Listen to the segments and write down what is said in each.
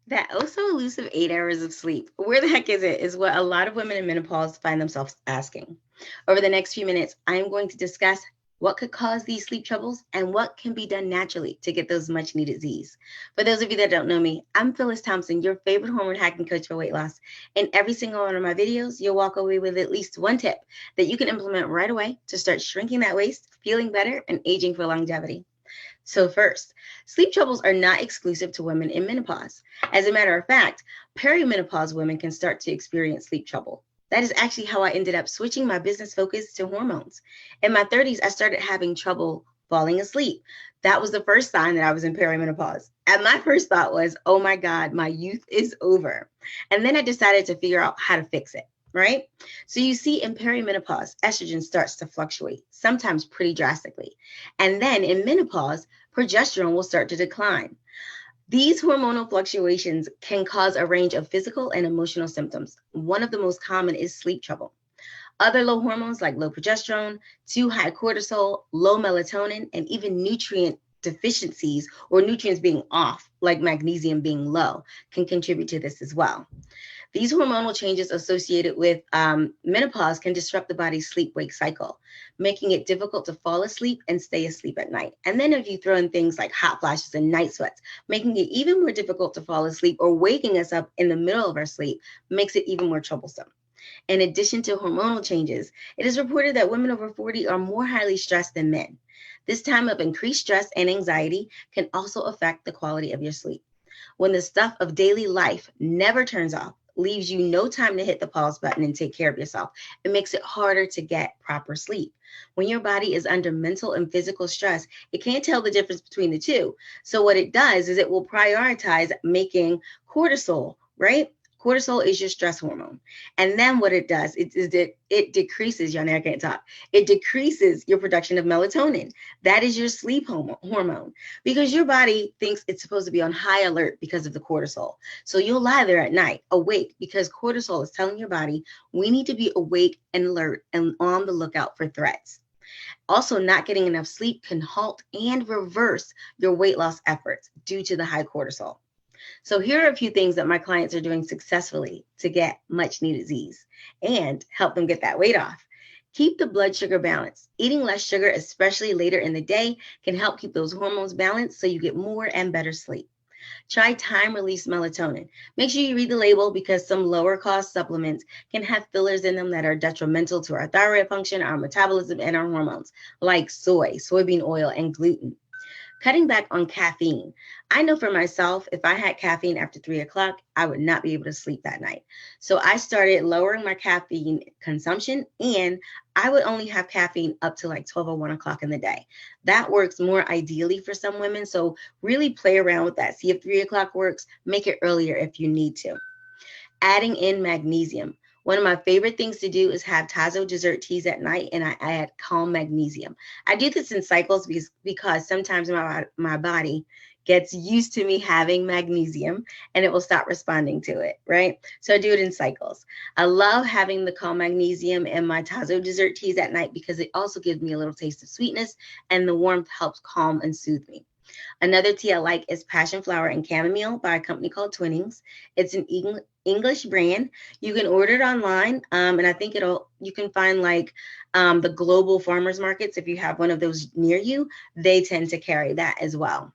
That also elusive 8 hours of sleep, where the heck is it, is what a lot of women in menopause find themselves asking. Over the next few minutes, I am going to discuss what could cause these sleep troubles and what can be done naturally to get those much needed Z's. For those of you that don't know me, I'm Phyllis Thompson, your favorite hormone hacking coach for weight loss. In every single one of my videos, you'll walk away with at least one tip that you can implement right away to start shrinking that waist, feeling better, and aging for longevity. So, first, sleep troubles are not exclusive to women in menopause. As a matter of fact, perimenopause women can start to experience sleep trouble. That is actually how I ended up switching my business focus to hormones. In my 30s, I started having trouble falling asleep. That was the first sign that I was in perimenopause. And my first thought was, oh my God, my youth is over. And then I decided to figure out how to fix it. Right? So you see, in perimenopause, estrogen starts to fluctuate, sometimes pretty drastically. And then in menopause, progesterone will start to decline. These hormonal fluctuations can cause a range of physical and emotional symptoms. One of the most common is sleep trouble. Other low hormones like low progesterone, too high cortisol, low melatonin, and even nutrient deficiencies or nutrients being off, like magnesium being low, can contribute to this as well. These hormonal changes associated with menopause can disrupt the body's sleep wake cycle, making it difficult to fall asleep and stay asleep at night. And then, if you throw in things like hot flashes and night sweats, making it even more difficult to fall asleep or waking us up in the middle of our sleep, makes it even more troublesome. In addition to hormonal changes, it is reported that women over 40 are more highly stressed than men. This time of increased stress and anxiety can also affect the quality of your sleep. When the stuff of daily life never turns off, leaves you no time to hit the pause button and take care of yourself, it makes it harder to get proper sleep. When your body is under mental and physical stress, it can't tell the difference between the two. So, what it does is it will prioritize making cortisol, right? Cortisol is your stress hormone. And then what it does is that it decreases, y'all now I can't talk. It decreases your production of melatonin. That is your sleep hormone because your body thinks it's supposed to be on high alert because of the cortisol. So you'll lie there at night awake because cortisol is telling your body we need to be awake and alert and on the lookout for threats. Also, not getting enough sleep can halt and reverse your weight loss efforts due to the high cortisol. So here are a few things that my clients are doing successfully to get much needed Z's and help them get that weight off. Keep the blood sugar balanced. Eating less sugar, especially later in the day, can help keep those hormones balanced so you get more and better sleep. Try time release melatonin. Make sure you read the label because some lower cost supplements can have fillers in them that are detrimental to our thyroid function, our metabolism, and our hormones, like soybean oil, and gluten. Cutting back on caffeine. I know for myself, if I had caffeine after 3 o'clock, I would not be able to sleep that night. So I started lowering my caffeine consumption and I would only have caffeine up to like 12 or 1 o'clock in the day. That works more ideally for some women. So really play around with that. See if 3 o'clock works. Make it earlier if you need to. Adding in magnesium. One of my favorite things to do is have Tazo dessert teas at night and I add calm magnesium. I do this in cycles because sometimes my body gets used to me having magnesium and it will stop responding to it, right? So I do it in cycles. I love having the calm magnesium in my Tazo dessert teas at night because it also gives me a little taste of sweetness and the warmth helps calm and soothe me. Another tea I like is Passion Flower and Chamomile by a company called Twinnings. It's an English brand. You can order it online, and I think you can find like the global farmers markets if you have one of those near you. They tend to carry that as well.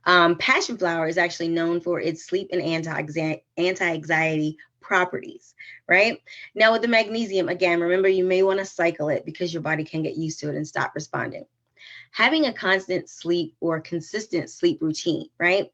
Passion flower is actually known for its sleep and anti-anxiety properties, right? Now with the magnesium, again, remember you may want to cycle it because your body can get used to it and stop responding. Having a constant sleep or consistent sleep routine, right?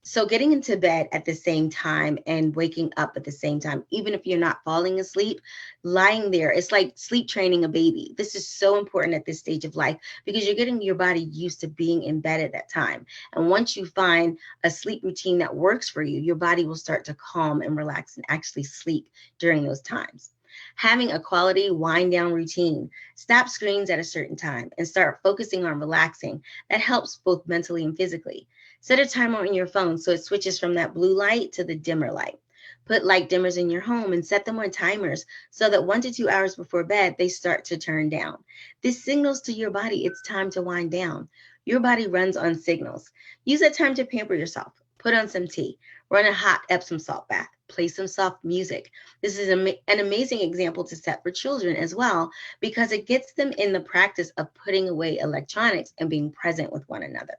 So getting into bed at the same time and waking up at the same time, even if you're not falling asleep, lying there, it's like sleep training a baby. This is so important at this stage of life because you're getting your body used to being in bed at that time. And once you find a sleep routine that works for you, your body will start to calm and relax and actually sleep during those times. Having a quality wind down routine. Stop screens at a certain time and start focusing on relaxing. That helps both mentally and physically. Set a timer on your phone so it switches from that blue light to the dimmer light. Put light dimmers in your home and set them on timers so that 1 to 2 hours before bed, they start to turn down. This signals to your body it's time to wind down. Your body runs on signals. Use that time to pamper yourself. put on some tea, run a hot Epsom salt bath, play some soft music. This is an amazing example to set for children as well, because it gets them in the practice of putting away electronics and being present with one another.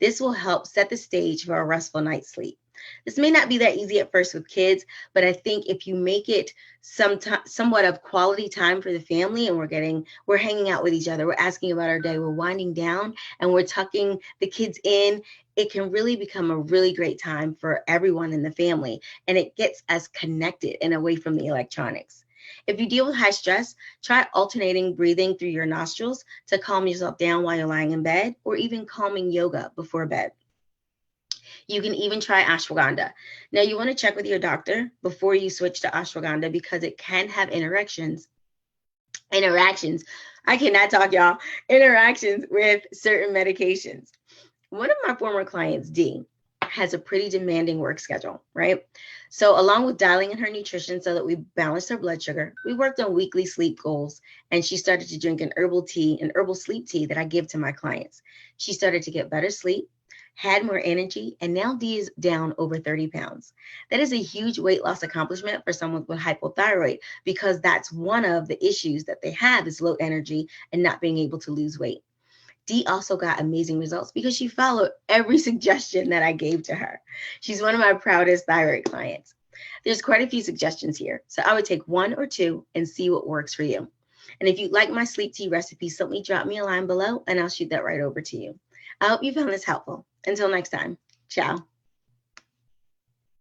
This will help set the stage for a restful night's sleep. This may not be that easy at first with kids, but I think if you make it somewhat of quality time for the family, and we're hanging out with each other, we're asking about our day, we're winding down, and we're tucking the kids in, it can really become a really great time for everyone in the family, and it gets us connected and away from the electronics. If you deal with high stress, try alternating breathing through your nostrils to calm yourself down while you're lying in bed, or even calming yoga before bed. You can even try ashwagandha. Now, you want to check with your doctor before you switch to ashwagandha, because it can have interactions. I cannot talk, y'all. Interactions with certain medications. One of my former clients, Dee, has a pretty demanding work schedule, right? So, along with dialing in her nutrition so that we balanced her blood sugar, we worked on weekly sleep goals, and she started to drink an herbal sleep tea that I give to my clients. She started to get better sleep, had more energy, and now Dee is down over 30 pounds. That is a huge weight loss accomplishment for someone with hypothyroid, because that's one of the issues that they have, is low energy and not being able to lose weight. Dee also got amazing results because she followed every suggestion that I gave to her. She's one of my proudest thyroid clients. There's quite a few suggestions here, so I would take one or two and see what works for you. And if you'd like my sleep tea recipe, simply drop me a line below and I'll shoot that right over to you. I hope you found this helpful. Until next time, ciao.